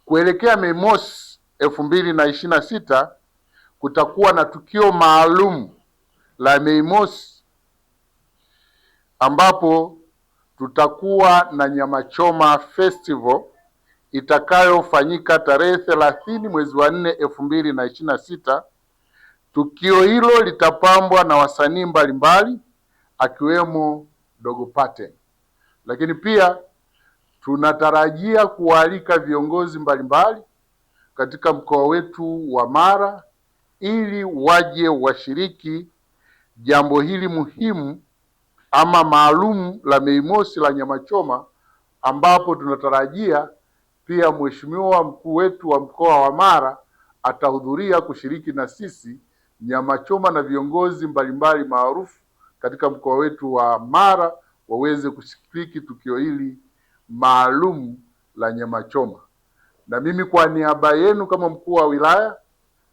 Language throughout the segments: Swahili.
Kuelekea Mei Mosi 2026 kutakuwa na tukio maalum la Mei Mosi ambapo tutakuwa na Nyama Choma Festival itakayofanyika tarehe 30 mwezi wa 4 2026. Tukio hilo litapambwa na wasanii mbalimbali akiwemo Dogo Paten, lakini pia tunatarajia kualika viongozi mbalimbali katika mkoa wetu wa Mara ili waje washiriki jambo hili muhimu ama maalum la Mei Mosi la Nyama Choma, ambapo tunatarajia pia Mheshimiwa mkuu wetu wa mkoa wa Mara atahudhuria kushiriki na sisi Nyama Choma, na viongozi mbalimbali maarufu katika mkoa wetu wa Mara waweze kushiriki tukio hili maalum la Nyama Choma. Na mimi kwa niaba yenu kama mkuu wa wilaya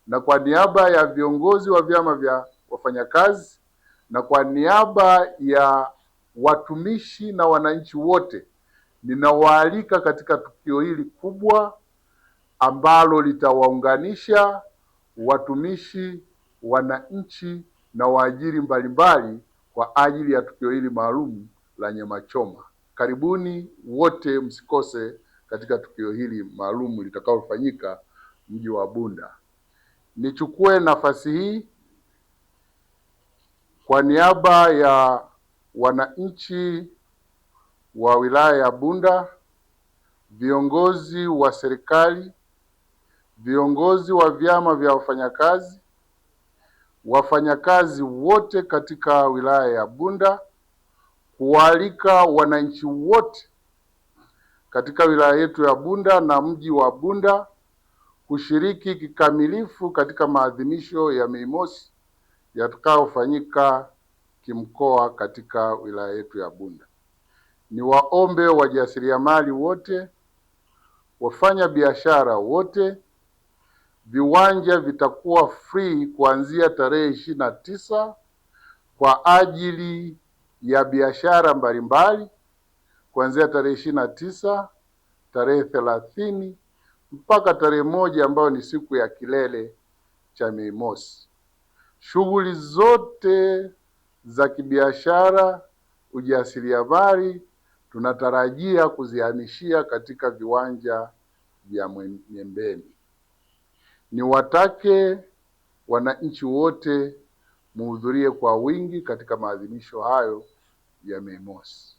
na kwa niaba ya viongozi wa vyama vya wafanyakazi na kwa niaba ya watumishi na wananchi wote, ninawaalika katika tukio hili kubwa ambalo litawaunganisha watumishi, wananchi na waajiri mbalimbali kwa ajili ya tukio hili maalum la Nyama Choma. Karibuni wote, msikose katika tukio hili maalum litakalofanyika mji wa Bunda. Nichukue nafasi hii kwa niaba ya wananchi wa wilaya ya Bunda, viongozi wa serikali, viongozi wa vyama vya wafanyakazi, wafanyakazi wote katika wilaya ya Bunda, kualika wananchi wote katika wilaya yetu ya Bunda na mji wa Bunda kushiriki kikamilifu katika maadhimisho ya Mei Mosi yatakayofanyika kimkoa katika wilaya yetu ya Bunda. Niwaombe wajasiriamali wote, wafanya biashara wote, viwanja vitakuwa free kuanzia tarehe 29 kwa ajili ya biashara mbalimbali, kuanzia tarehe 29, tarehe 30 mpaka tarehe 1 ambayo ni siku ya kilele cha Mei Mosi. Shughuli zote za kibiashara, ujasiriamali tunatarajia kuzihamishia katika viwanja vya Myembeni. Niwatake wananchi wote muhudhurie kwa wingi katika maadhimisho hayo ya Mei Mosi.